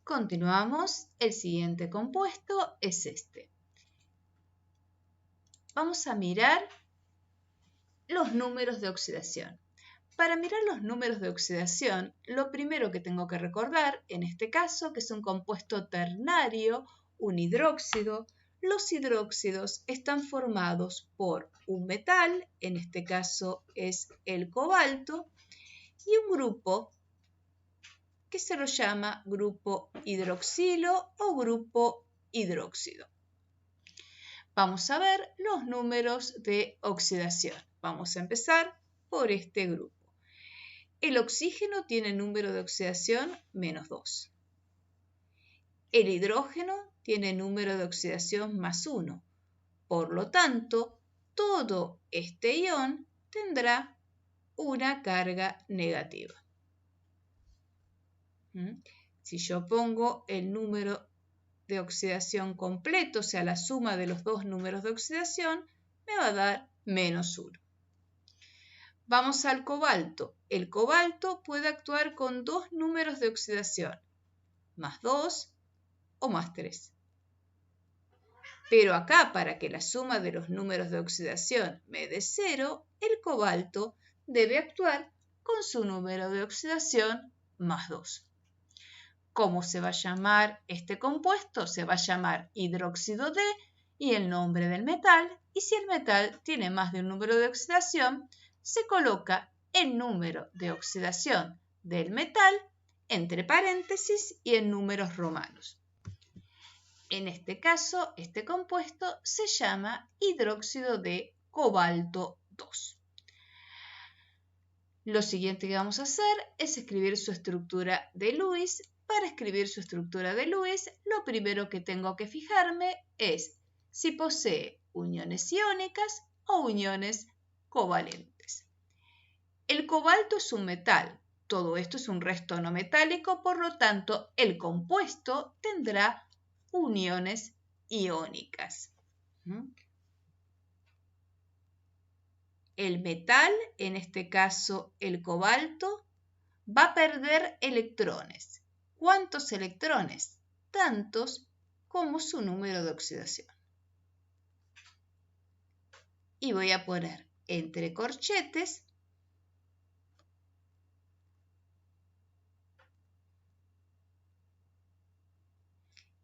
Continuamos. El siguiente compuesto es este. Vamos a mirar los números de oxidación. Para mirar los números de oxidación, lo primero que tengo que recordar, en este caso, que es un compuesto ternario, un hidróxido. Los hidróxidos están formados por un metal, en este caso es el cobalto, y un grupo que se lo llama grupo hidroxilo o grupo hidróxido. Vamos a ver los números de oxidación. Vamos a empezar por este grupo. El oxígeno tiene número de oxidación -2. El hidrógeno tiene número de oxidación +1. Por lo tanto, todo este ion tendrá una carga negativa. Si yo pongo el número de oxidación completo, o sea, la suma de los dos números de oxidación, me va a dar -1. Vamos al cobalto. El cobalto puede actuar con dos números de oxidación, +2 o +3. Pero acá, para que la suma de los números de oxidación me dé 0, el cobalto debe actuar con su número de oxidación +2. ¿Cómo se va a llamar este compuesto? Se va a llamar hidróxido de y el nombre del metal. Y si el metal tiene más de un número de oxidación, se coloca el número de oxidación del metal entre paréntesis y en números romanos. En este caso, este compuesto se llama hidróxido de cobalto 2. Lo siguiente que vamos a hacer es escribir su estructura de Lewis. Para escribir su estructura de Lewis, lo primero que tengo que fijarme es si posee uniones iónicas o uniones covalentes. El cobalto es un metal. Todo esto es un resto no metálico, por lo tanto, el compuesto tendrá uniones iónicas. El metal, en este caso el cobalto, va a perder electrones. ¿Cuántos electrones? Tantos como su número de oxidación. Y voy a poner entre corchetes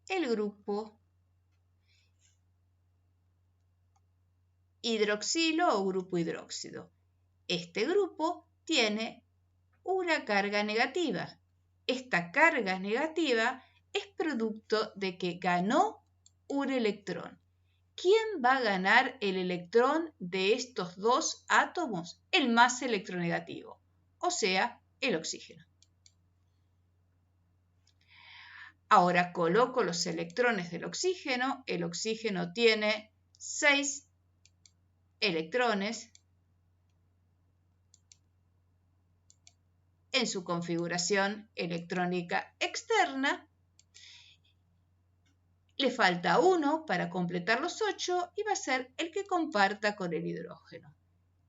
el grupo hidroxilo o grupo hidróxido. Este grupo tiene una carga negativa. Esta carga negativa es producto de que ganó un electrón. ¿Quién va a ganar el electrón de estos dos átomos? El más electronegativo, o sea, el oxígeno. Ahora coloco los electrones del oxígeno. El oxígeno tiene 6 electrones en su configuración electrónica externa. Le falta 1 para completar los 8 y va a ser el que comparta con el hidrógeno.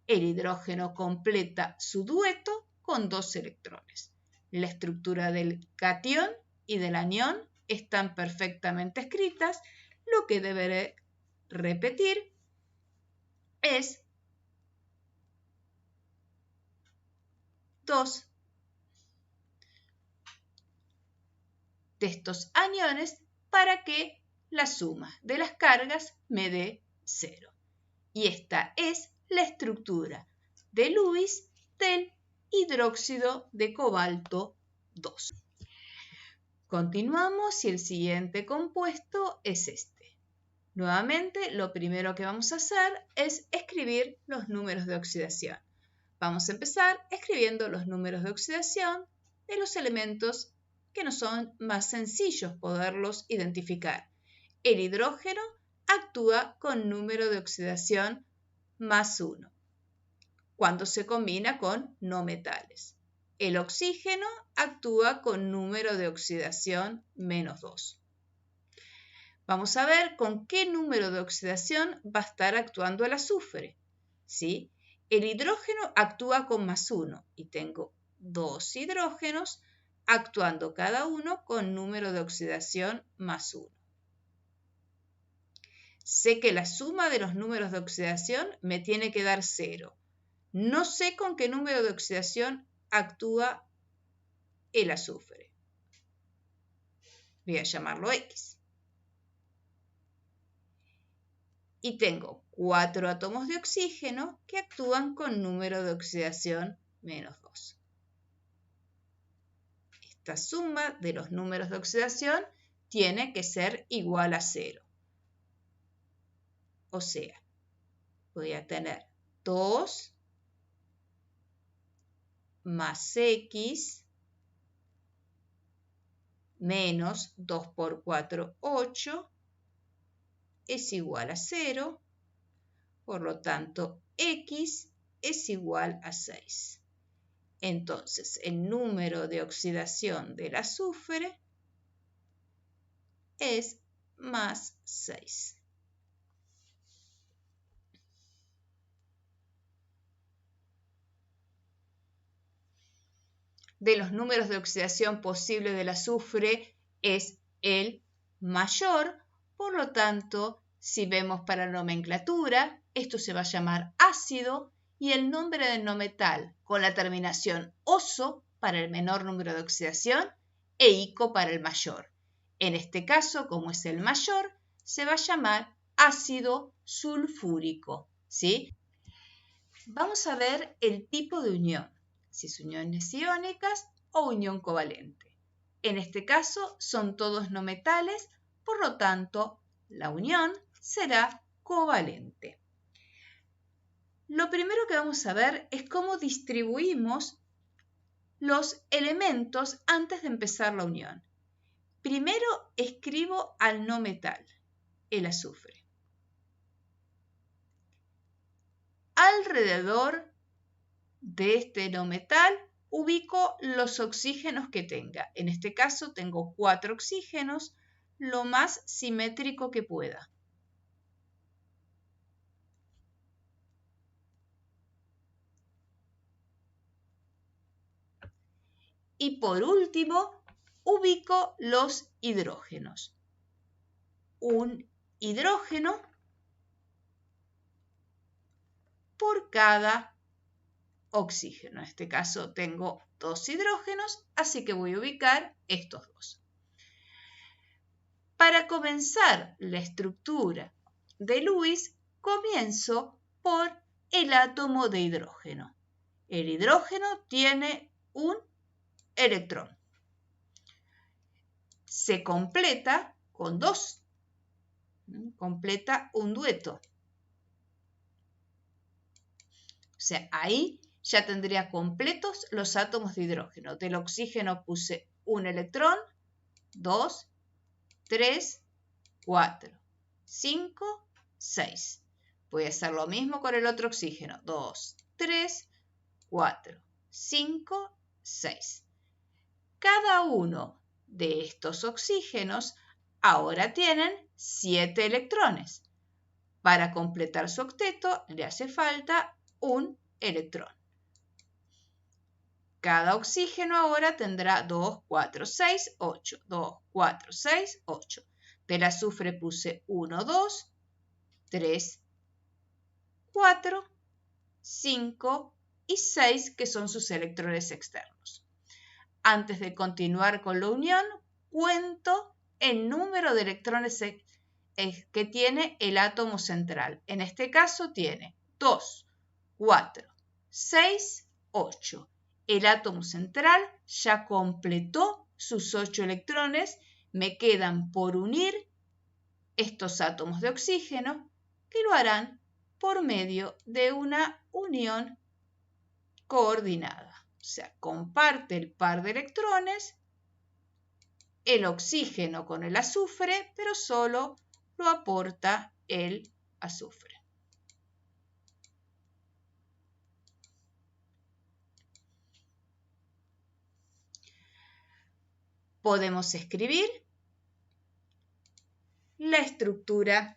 El hidrógeno completa su dueto con 2 electrones. La estructura del catión y del anión están perfectamente escritas. Lo que deberé repetir es 2 de estos aniones para que la suma de las cargas me dé 0. Y esta es la estructura de Lewis del hidróxido de cobalto 2. Continuamos y el siguiente compuesto es este. Nuevamente, lo primero que vamos a hacer es escribir los números de oxidación. Vamos a empezar escribiendo los números de oxidación de los elementos que nos son más sencillos poderlos identificar. El hidrógeno actúa con número de oxidación +1 cuando se combina con no metales. El oxígeno actúa con número de oxidación -2. Vamos a ver con qué número de oxidación va a estar actuando el azufre. ¿Sí? El hidrógeno actúa con +1 y tengo 2 hidrógenos actuando cada uno con número de oxidación más 1. Sé que la suma de los números de oxidación me tiene que dar 0. No sé con qué número de oxidación actúa el azufre. Voy a llamarlo X. Y tengo 4 átomos de oxígeno que actúan con número de oxidación menos 2. Esta suma de los números de oxidación tiene que ser igual a 0. O sea, voy a tener 2 más X menos 2 por 4, 8, es igual a 0. Por lo tanto, X es igual a 6. Entonces, el número de oxidación del azufre es más 6. De los números de oxidación posible del azufre es el mayor, por lo tanto, si vemos para la nomenclatura, esto se va a llamar ácido y el nombre del no metal con la terminación oso para el menor número de oxidación e ico para el mayor. En este caso, como es el mayor, se va a llamar ácido sulfúrico, ¿sí? Vamos a ver el tipo de unión, si es uniones iónicas o unión covalente. En este caso son todos no metales, por lo tanto la unión será covalente. Lo primero que vamos a ver es cómo distribuimos los elementos antes de empezar la unión. Primero escribo al no metal, el azufre. Alrededor de este no metal ubico los oxígenos que tenga. En este caso tengo 4 oxígenos, lo más simétrico que pueda. Y por último, ubico los hidrógenos. Un hidrógeno por cada oxígeno. En este caso tengo 2 hidrógenos, así que voy a ubicar estos 2. Para comenzar la estructura de Lewis, comienzo por el átomo de hidrógeno. El hidrógeno tiene un electrón. Se completa con 2. Completa un dueto. O sea, ahí ya tendría completos los átomos de hidrógeno. Del oxígeno puse un electrón, 2, 3, 4, 5, 6. Voy a hacer lo mismo con el otro oxígeno. 2, 3, 4, 5, 6. Cada uno de estos oxígenos ahora tienen 7 electrones. Para completar su octeto le hace falta un electrón. Cada oxígeno ahora tendrá 2, 4, 6, 8. 2, 4, 6, 8. Del azufre puse 1, 2, 3, 4, 5 y 6, que son sus electrones externos. Antes de continuar con la unión, cuento el número de electrones que tiene el átomo central. En este caso tiene 2, 4, 6, 8. El átomo central ya completó sus 8 electrones. Me quedan por unir estos átomos de oxígeno, que lo harán por medio de una unión coordinada. O sea, comparte el par de electrones el oxígeno con el azufre, pero solo lo aporta el azufre. Podemos escribir la estructura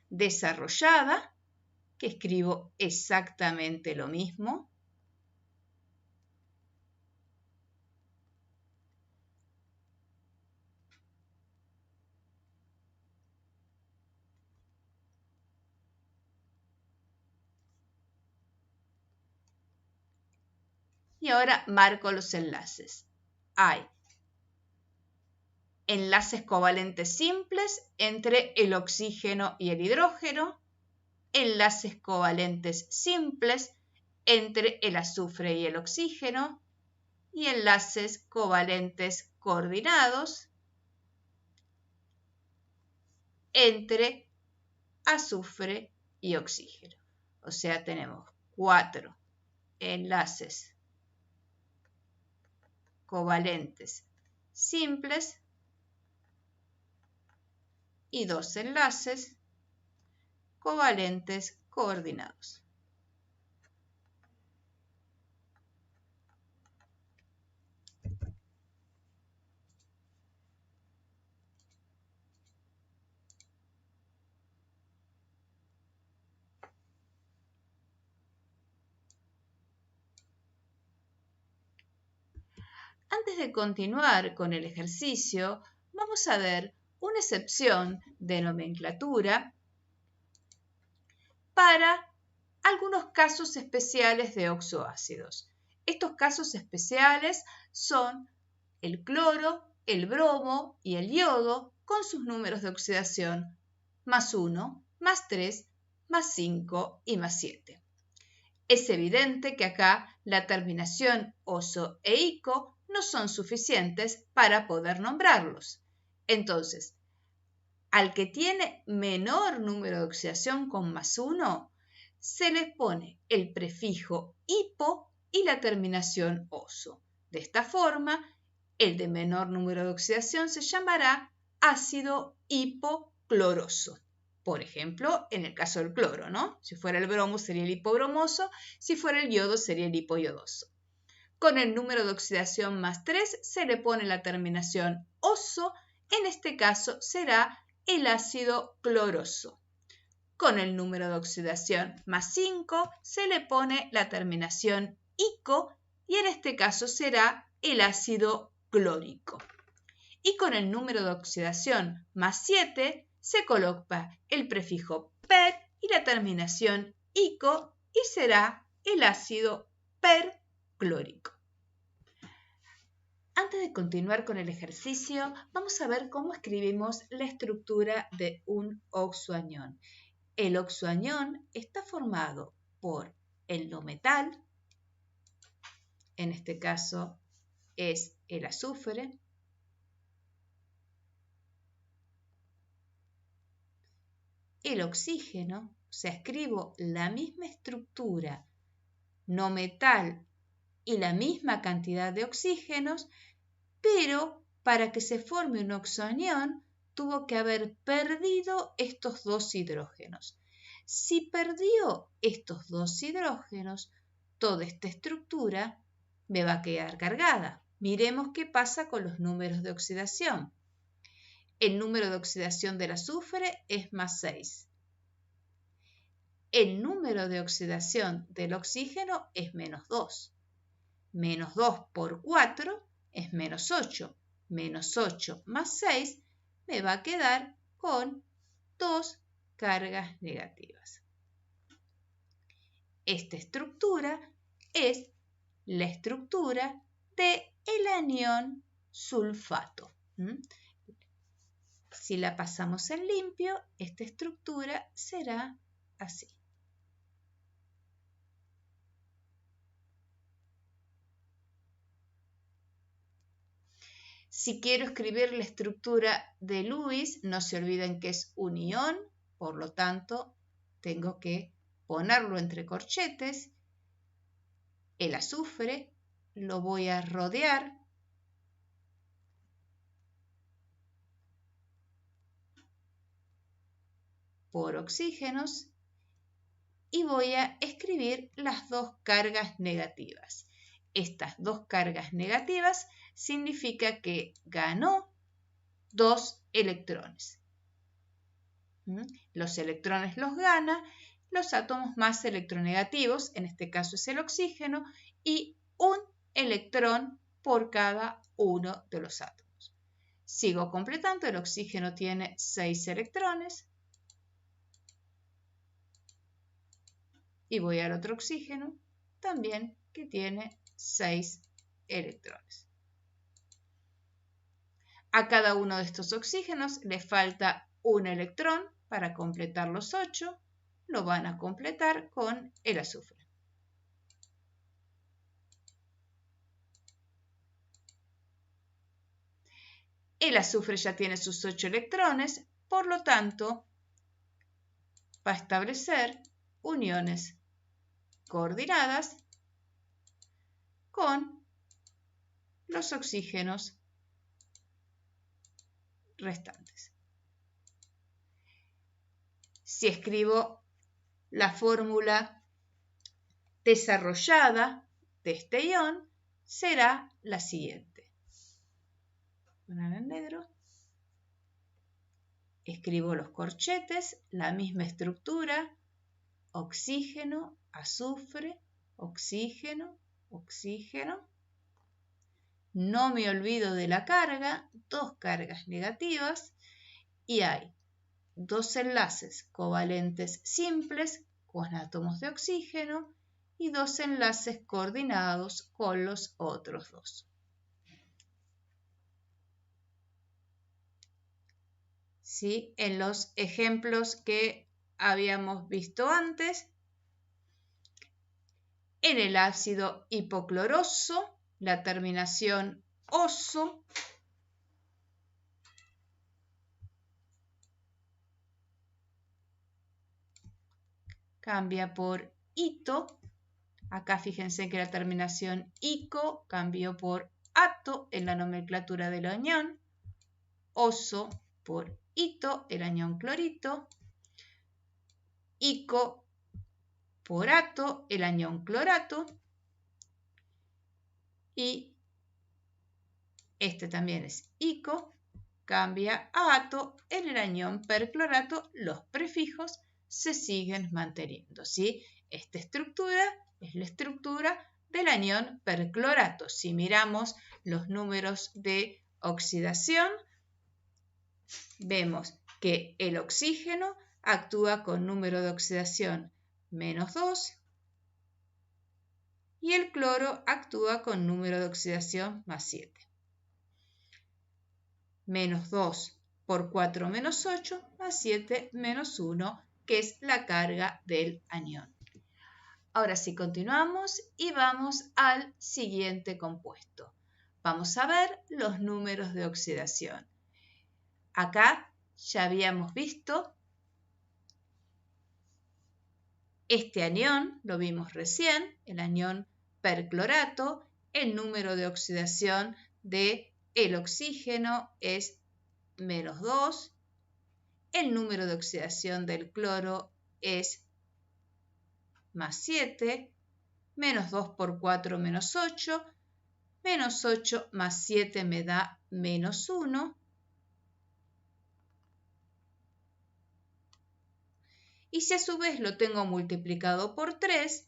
desarrollada, que escribo exactamente lo mismo. Y ahora marco los enlaces. Hay enlaces covalentes simples entre el oxígeno y el hidrógeno, enlaces covalentes simples entre el azufre y el oxígeno y enlaces covalentes coordinados entre azufre y oxígeno. O sea, tenemos 4 enlaces covalentes simples y 2 enlaces covalentes coordinados. Antes de continuar con el ejercicio, vamos a ver una excepción de nomenclatura para algunos casos especiales de oxoácidos. Estos casos especiales son el cloro, el bromo y el yodo con sus números de oxidación +1, +3, +5 y +7. Es evidente que acá la terminación oso e ico no son suficientes para poder nombrarlos. Entonces, al que tiene menor número de oxidación con +1, se le pone el prefijo hipo y la terminación oso. De esta forma, el de menor número de oxidación se llamará ácido hipocloroso. Por ejemplo, en el caso del cloro, ¿no? Si fuera el bromo sería el hipobromoso, si fuera el yodo sería el hipoyodoso. Con el número de oxidación +3 se le pone la terminación oso, en este caso será el ácido cloroso. Con el número de oxidación +5 se le pone la terminación ico y en este caso será el ácido clórico. Y con el número de oxidación +7 se coloca el prefijo per y la terminación ico y será el ácido perclórico. Antes de continuar con el ejercicio, vamos a ver cómo escribimos la estructura de un oxoanión. El oxoanión está formado por el no metal, en este caso es el azufre, el oxígeno, o sea, escribo la misma estructura no metal y la misma cantidad de oxígenos, pero para que se forme un oxoanión tuvo que haber perdido estos 2 hidrógenos. Si perdió estos 2 hidrógenos, toda esta estructura me va a quedar cargada. Miremos qué pasa con los números de oxidación. El número de oxidación del azufre es +6. El número de oxidación del oxígeno es -2. -2 por 4 es -8. -8 más 6 me va a quedar con 2 cargas negativas. Esta estructura es la estructura del anión sulfato. Si la pasamos en limpio, esta estructura será así. Si quiero escribir la estructura de Lewis, no se olviden que es un ión, por lo tanto, tengo que ponerlo entre corchetes. El azufre lo voy a rodear por oxígenos y voy a escribir las 2 cargas negativas. Estas 2 cargas negativas significa que ganó 2 electrones. Los electrones los gana los átomos más electronegativos, en este caso es el oxígeno, y un electrón por cada uno de los átomos. Sigo completando, el oxígeno tiene 6 electrones y voy al otro oxígeno también que tiene 6 electrones. A cada uno de estos oxígenos le falta un electrón para completar los 8. Lo van a completar con el azufre. El azufre ya tiene sus 8 electrones, por lo tanto, va a establecer uniones coordinadas con los oxígenos restantes. Si escribo la fórmula desarrollada de este ion, será la siguiente. Poner en negro. Escribo los corchetes, la misma estructura, oxígeno, azufre, oxígeno, oxígeno. No me olvido de la carga, 2 cargas negativas, y hay 2 enlaces covalentes simples con átomos de oxígeno y 2 enlaces coordinados con los otros 2. ¿Sí? En los ejemplos que habíamos visto antes, en el ácido hipocloroso, la terminación oso cambia por ito. Acá fíjense que la terminación ico cambió por ato en la nomenclatura del anión. Oso por ito, el anión clorito. Ico por ato, el anión clorato. Y este también es ico, cambia a ato, en el anión perclorato los prefijos se siguen manteniendo, ¿sí? Esta estructura es la estructura del anión perclorato. Si miramos los números de oxidación, vemos que el oxígeno actúa con número de oxidación -2 y el cloro actúa con número de oxidación +7. -2 por 4 menos 8 más 7 menos 1, que es la carga del anión. Ahora sí continuamos y vamos al siguiente compuesto. Vamos a ver los números de oxidación. Acá ya habíamos visto este anión, lo vimos recién, el anión perclorato. El número de oxidación del oxígeno es -2. El número de oxidación del cloro es +7. -2 por 4 menos 8. -8 más 7 me da -1. Y si a su vez lo tengo multiplicado por 3,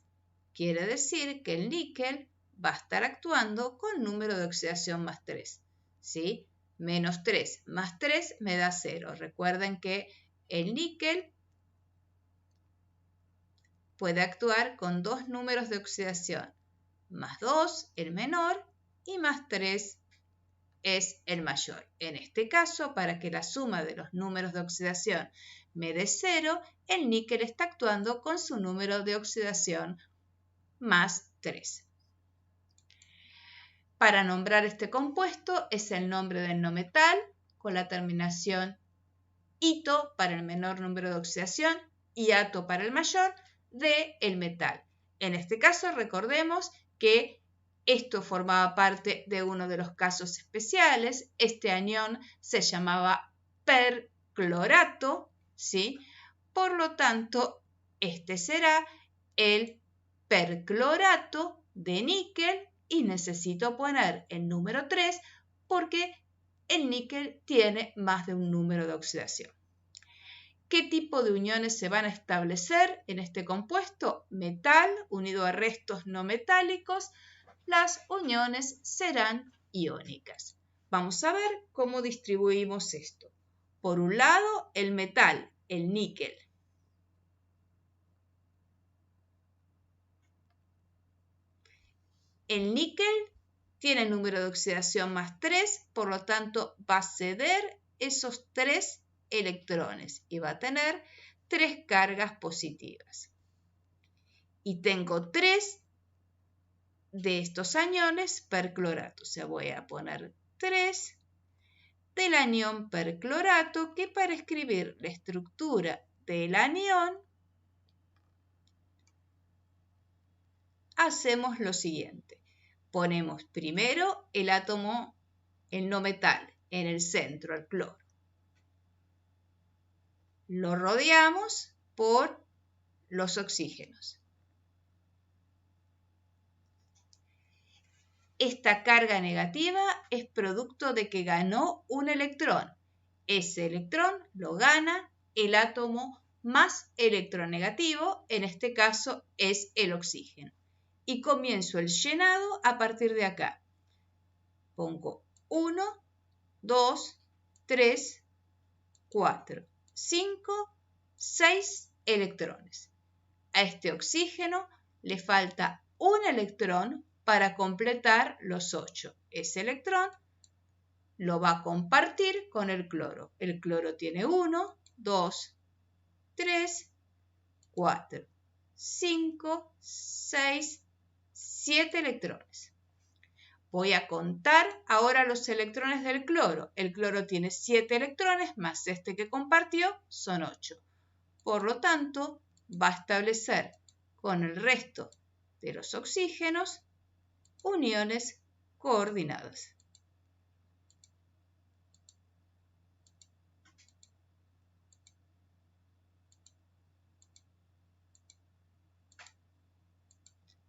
quiere decir que el níquel va a estar actuando con número de oxidación +3, ¿sí? -3 más 3 me da 0. Recuerden que el níquel puede actuar con 2 números de oxidación, +2 el menor y +3 es el mayor. En este caso, para que la suma de los números de oxidación me dé 0, el níquel está actuando con su número de oxidación +3. Para nombrar este compuesto es el nombre del no metal con la terminación ito para el menor número de oxidación y ato para el mayor del metal. En este caso recordemos que esto formaba parte de uno de los casos especiales. Este anión se llamaba perclorato, ¿sí? Por lo tanto, este será el perclorato de níquel y necesito poner el número 3 porque el níquel tiene más de un número de oxidación. ¿Qué tipo de uniones se van a establecer en este compuesto? Metal unido a restos no metálicos. Las uniones serán iónicas. Vamos a ver cómo distribuimos esto. Por un lado, el metal, el níquel. El níquel tiene número de oxidación más 3, por lo tanto va a ceder esos 3 electrones y va a tener 3 cargas positivas. Y tengo 3 de estos aniones perclorato. O sea, voy a poner 3 del anión perclorato, que para escribir la estructura del anión hacemos lo siguiente. Ponemos primero el átomo, el no metal, en el centro, el cloro. Lo rodeamos por los oxígenos. Esta carga negativa es producto de que ganó un electrón. Ese electrón lo gana el átomo más electronegativo, en este caso es el oxígeno. Y comienzo el llenado a partir de acá. Pongo 1, 2, 3, 4, 5, 6 electrones. A este oxígeno le falta un electrón para completar los 8. Ese electrón lo va a compartir con el cloro. El cloro tiene 1, 2, 3, 4, 5, 6, 7 electrones. Voy a contar ahora los electrones del cloro. El cloro tiene 7 electrones más este que compartió, son 8. Por lo tanto, va a establecer con el resto de los oxígenos uniones coordinadas.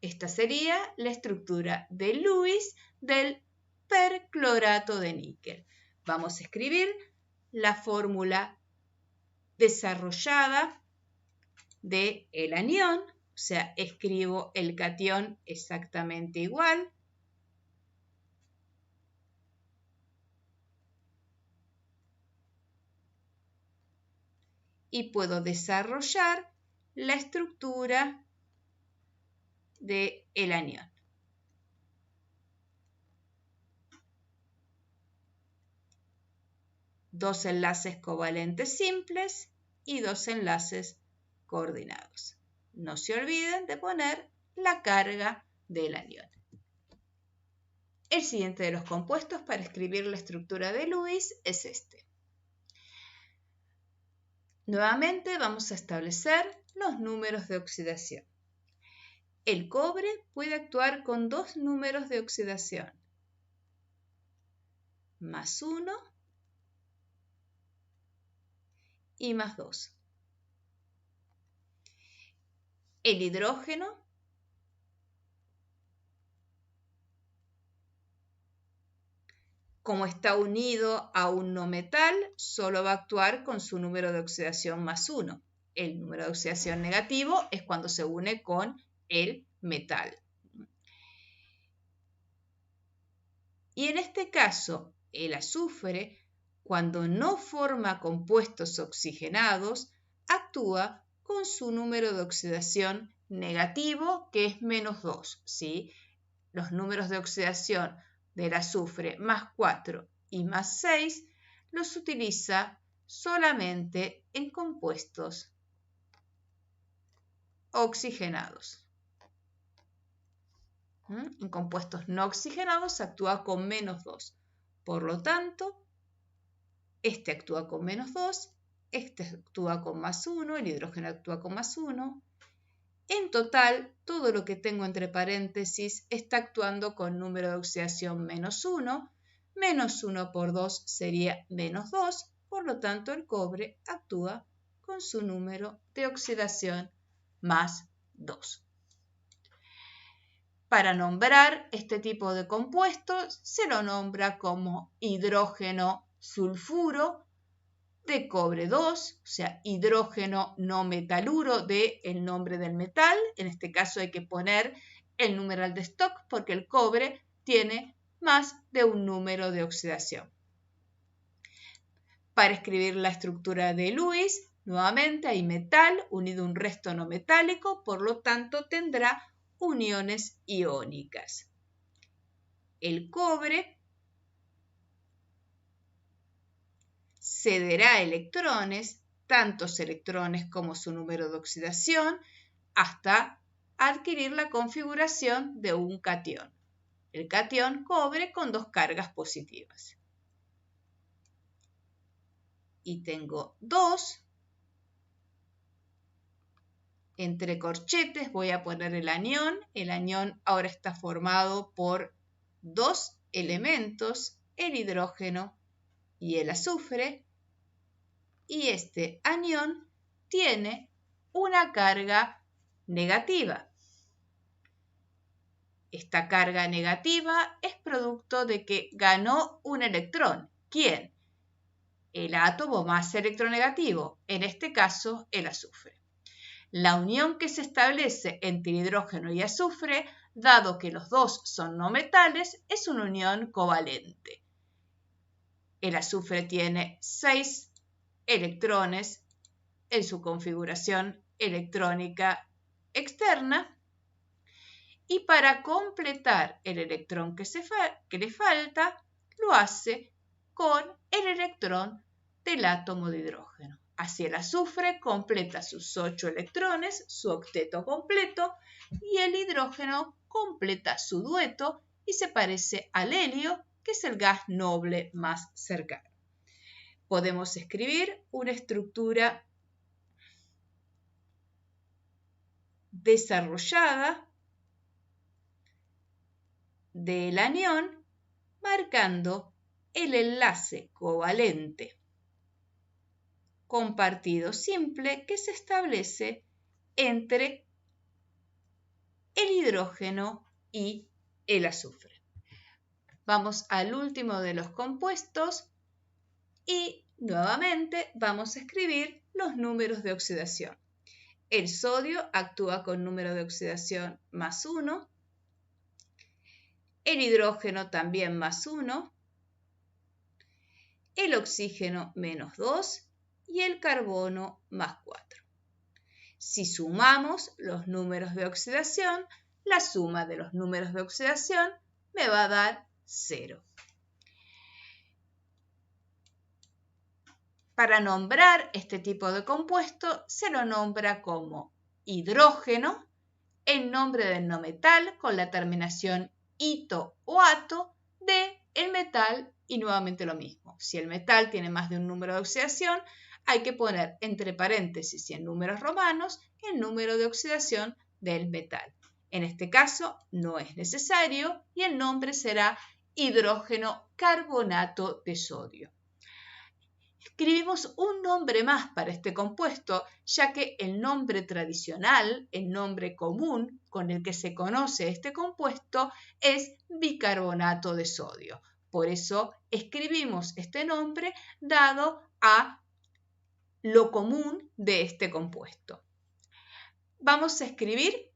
Esta sería la estructura de Lewis del perclorato de níquel. Vamos a escribir la fórmula desarrollada del anión, o sea, escribo el catión exactamente igual. Y puedo desarrollar la estructura del anión. Dos enlaces covalentes simples y dos enlaces coordinados. No se olviden de poner la carga del anión. El siguiente de los compuestos para escribir la estructura de Lewis es este. Nuevamente vamos a establecer los números de oxidación. El cobre puede actuar con dos números de oxidación, más 1 y más 2. El hidrógeno como está unido a un no metal, solo va a actuar con su número de oxidación más 1. El número de oxidación negativo es cuando se une con el metal. Y en este caso, el azufre, cuando no forma compuestos oxigenados, actúa con su número de oxidación negativo, que es menos 2. ¿Sí? Los números de oxidación del azufre más 4 y más 6 los utiliza solamente en compuestos oxigenados. En compuestos no oxigenados actúa con menos 2. Por lo tanto, este actúa con menos 2, este actúa con más 1, el hidrógeno actúa con más 1. En total, todo lo que tengo entre paréntesis está actuando con número de oxidación menos 1. Menos 1 por 2 sería menos 2. Por lo tanto, el cobre actúa con su número de oxidación más 2. Para nombrar este tipo de compuestos, se lo nombra como hidrógeno sulfuro de cobre 2, o sea, hidrógeno no metaluro del nombre del metal. En este caso hay que poner el numeral de Stock porque el cobre tiene más de un número de oxidación. Para escribir la estructura de Lewis, nuevamente hay metal unido a un resto no metálico, por lo tanto tendrá uniones iónicas. el cobre cederá electrones, tantos electrones como su número de oxidación, hasta adquirir la configuración de un catión. El catión cobre con 2 cargas positivas. Y tengo 2. Entre corchetes voy a poner el anión. El anión ahora está formado por 2 elementos, el hidrógeno y el azufre. Y este anión tiene una carga negativa. Esta carga negativa es producto de que ganó un electrón. ¿Quién? El átomo más electronegativo, en este caso el azufre. La unión que se establece entre hidrógeno y azufre, dado que los dos son no metales, es una unión covalente. El azufre tiene 6 electrones en su configuración electrónica externa. Y para completar el electrón que le falta, lo hace con el electrón del átomo de hidrógeno. Así el azufre completa sus 8 electrones, su octeto completo, y el hidrógeno completa su dueto y se parece al helio, que es el gas noble más cercano. Podemos escribir una estructura desarrollada del anión marcando el enlace covalente compartido simple que se establece entre el hidrógeno y el azufre. Vamos al último de los compuestos y nuevamente vamos a escribir los números de oxidación. El sodio actúa con número de oxidación +1, el hidrógeno también +1, el oxígeno -2 y el carbono +4. Si sumamos los números de oxidación, la suma de los números de oxidación me va a dar 0. Para nombrar este tipo de compuesto se lo nombra como hidrógeno, el nombre del no metal con la terminación ito o ato de el metal y nuevamente lo mismo. Si el metal tiene más de un número de oxidación, hay que poner entre paréntesis y en números romanos el número de oxidación del metal. En este caso no es necesario y el nombre será hidrógeno carbonato de sodio. Escribimos un nombre más para este compuesto, ya que el nombre tradicional, el nombre común con el que se conoce este compuesto es bicarbonato de sodio. Por eso escribimos este nombre dado a lo común de este compuesto. Vamos a escribir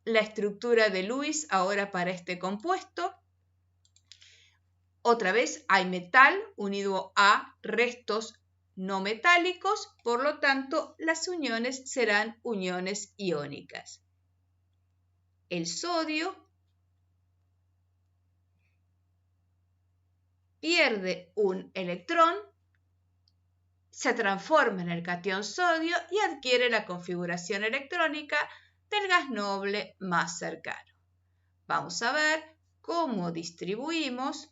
la estructura de Lewis ahora para este compuesto. Otra vez hay metal unido a restos no metálicos, por lo tanto las uniones serán uniones iónicas. El sodio pierde un electrón, se transforma en el catión sodio y adquiere la configuración electrónica del gas noble más cercano. Vamos a ver cómo distribuimos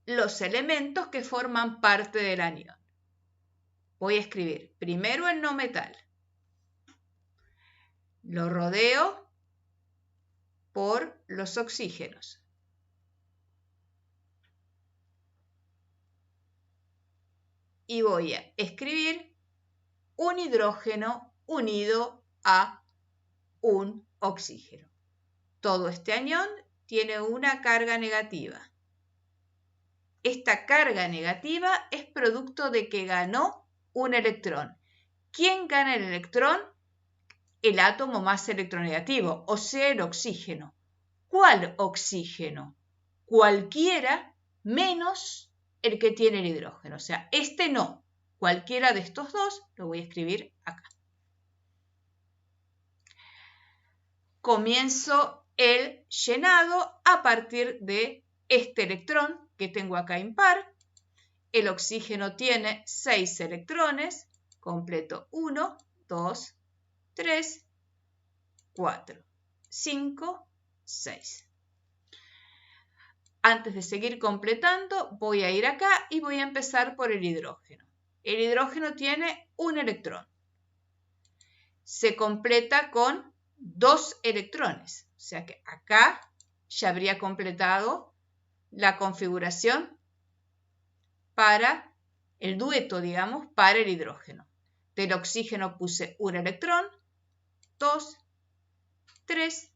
los elementos que forman parte del anión. Voy a escribir primero el no metal. Lo rodeo por los oxígenos. Y voy a escribir un hidrógeno unido a un oxígeno. Todo este anión tiene una carga negativa. Esta carga negativa es producto de que ganó un electrón. ¿Quién gana el electrón? El átomo más electronegativo, o sea, el oxígeno. ¿Cuál oxígeno? Cualquiera menos el que tiene el hidrógeno. O sea, este no. Cualquiera de estos dos lo voy a escribir acá. Comienzo el llenado a partir de este electrón que tengo acá impar. El oxígeno tiene 6 electrones. Completo 1, 2, 3, 4, 5, 6. Antes de seguir completando, voy a ir acá y voy a empezar por el hidrógeno. El hidrógeno tiene un electrón. Se completa con 2 electrones. O sea que acá ya habría completado la configuración para el dueto, digamos, para el hidrógeno. Del oxígeno puse un electrón, 2, 3,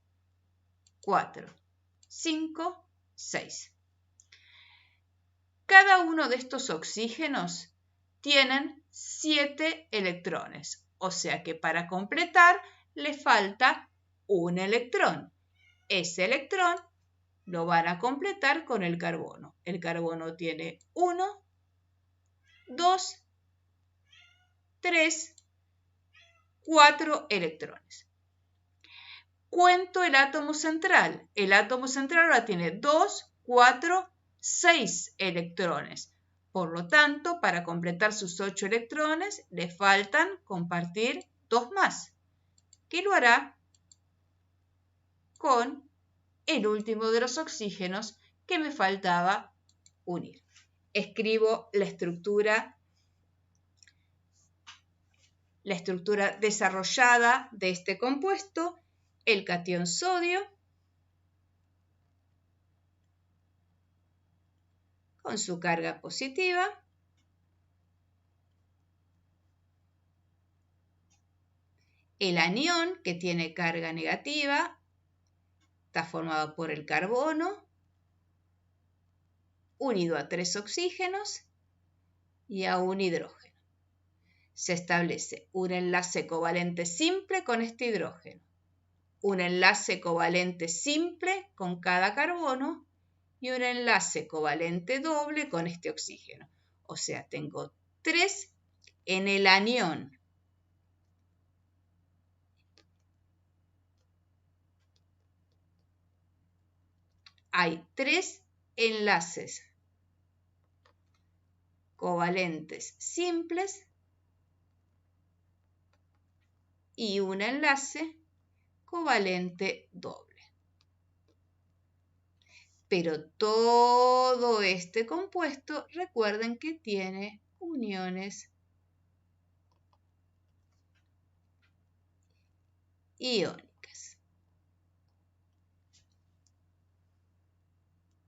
4, 5, 6. Cada uno de estos oxígenos tienen 7 electrones, o sea que para completar le falta un electrón. Ese electrón lo van a completar con el carbono. El carbono tiene 1, 2, 3, 4 electrones. Cuento el átomo central. El átomo central ahora tiene 2, 4, 6 electrones. Por lo tanto, para completar sus 8 electrones, le faltan compartir 2 más, que lo hará con el último de los oxígenos que me faltaba unir. Escribo la estructura desarrollada de este compuesto. El catión sodio con su carga positiva, el anión que tiene carga negativa, está formado por el carbono unido a 3 oxígenos y a un hidrógeno. Se establece un enlace covalente simple con este hidrógeno, un enlace covalente simple con cada carbono y un enlace covalente doble con este oxígeno. O sea, tengo 3 en el anión. Hay 3 enlaces covalentes simples y un enlace covalente doble. Pero todo este compuesto, recuerden que tiene uniones iónicas.